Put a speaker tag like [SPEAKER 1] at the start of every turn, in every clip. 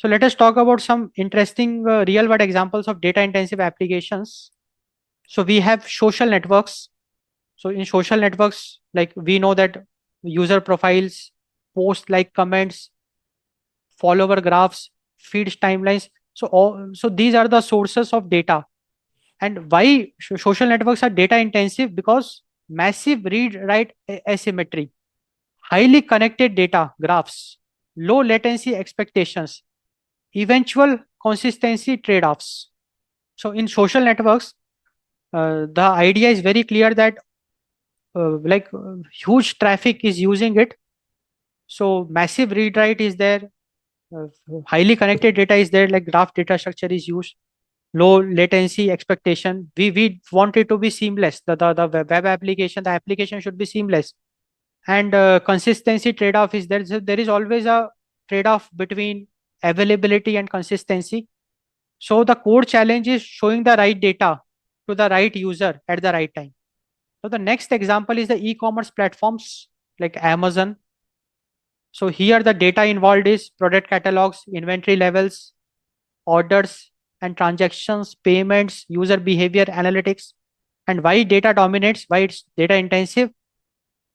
[SPEAKER 1] So let us talk about some interesting real world examples of data intensive applications. So we have social networks. So in social networks, like we know that user profiles, post like comments, follower graphs, feeds timelines. So these are the sources of data. And why social networks are data intensive? Because massive read write asymmetry, highly connected data graphs, low latency expectations, eventual consistency trade-offs. So in social networks, the idea is very clear that huge traffic is using it. So massive read write is there, uh, highly connected data is there, like graph data structure is used, low latency expectation. We want it to be seamless. The web application, the application should be seamless. And consistency trade-off is there. So there is always a trade-off between availability and consistency. So the core challenge is showing the right data to the right user at the right time. So the next example is the e-commerce platforms like Amazon. So here the data involved is product catalogs, inventory levels, orders and transactions, payments, user behavior analytics. And why data dominates, why it's data intensive?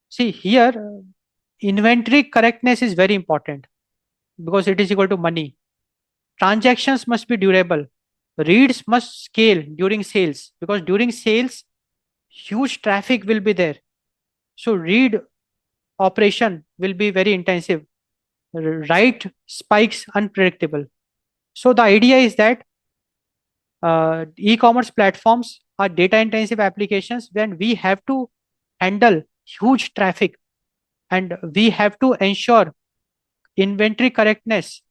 [SPEAKER 1] See here, inventory correctness is very important because it is equal to money. Transactions must be durable. Reads must scale during sales because during sales, huge traffic will be there. So read operation will be very intensive. Write spikes unpredictable. So the idea is that e-commerce platforms are data intensive applications when we have to handle huge traffic and we have to ensure inventory correctness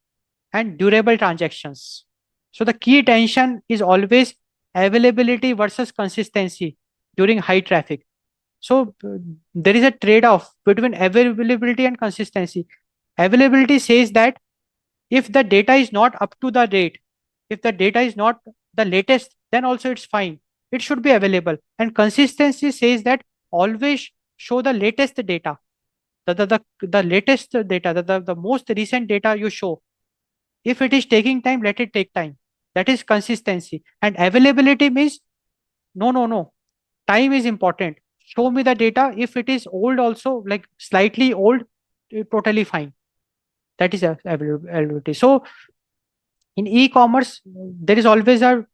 [SPEAKER 1] and durable transactions. So the key tension is always availability versus consistency during high traffic. So there is a trade-off between availability and consistency. Availability says that if the data is not up to the date, if the data is not the latest, then also it's fine. It should be available. And consistency says that always show the latest data, the latest data, the most recent data you show. If it is taking time, let it take time. That is consistency. And availability means no, no, no. Time is important. Show me the data. If it is old, also like slightly old, totally fine. That is availability. So in e-commerce, there is always a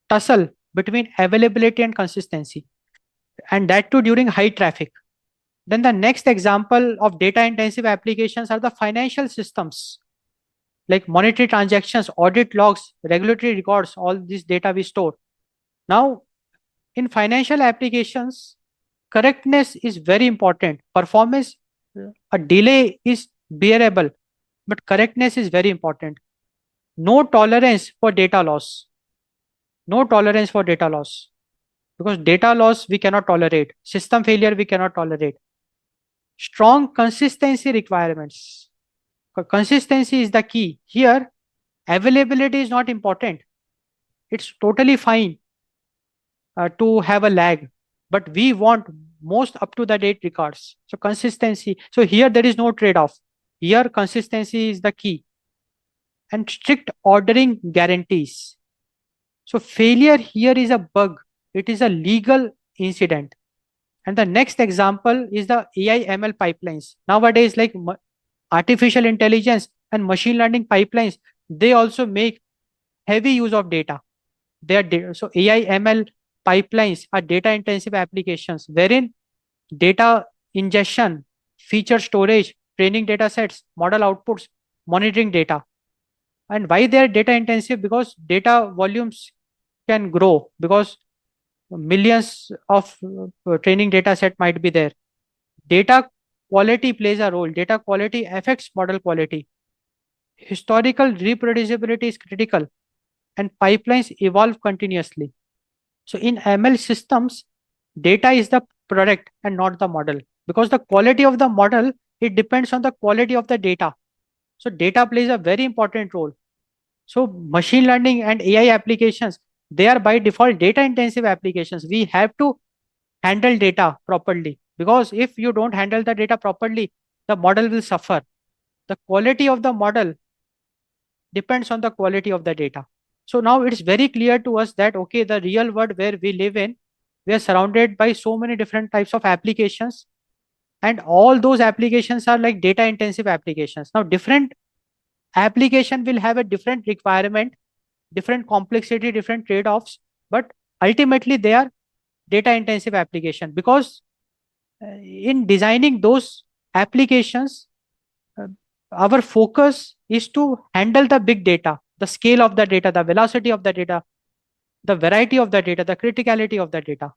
[SPEAKER 1] tussle between availability and consistency, and that too during high traffic. Then the next example of data intensive applications are the financial systems like monetary transactions, audit logs, regulatory records, all this data we store. Now, in financial applications, correctness is very important. Performance, a delay is bearable, but correctness is very important. No tolerance for data loss. No tolerance for data loss. Because data loss we cannot tolerate. System failure we cannot tolerate. Strong consistency requirements. Consistency is the key. Here, availability is not important. It's totally fine to have a lag, but we want most up to the date records. So consistency. So here there is no trade off. Here consistency is the key, and strict ordering guarantees. So failure here is a bug. It is a legal incident. And the next example is the AI ML pipelines. Nowadays, like artificial intelligence and machine learning pipelines, they also make heavy use of data. They are so AI ML pipelines are data intensive applications wherein data ingestion, feature storage, training data sets, model outputs, monitoring data. And why they are data intensive? Because data volumes can grow because millions of training data set might be there. Data quality plays a role. Data quality affects model quality. Historical reproducibility is critical, and pipelines evolve continuously. So in ML systems, data is the product and not the model, because the quality of the model, it depends on the quality of the data. So data plays a very important role. So machine learning and AI applications, they are by default data intensive applications. We have to handle data properly, because if you don't handle the data properly, the model will suffer. The quality of the model depends on the quality of the data. So now it's very clear to us that, okay, the real world where we live in, we are surrounded by so many different types of applications, and all those applications are like data intensive applications. Now, different application will have a different requirement, different complexity, different trade-offs, but ultimately they are data intensive application, because in designing those applications, uh, our focus is to handle the big data, the scale of the data, the velocity of the data, the variety of the data, the criticality of the data.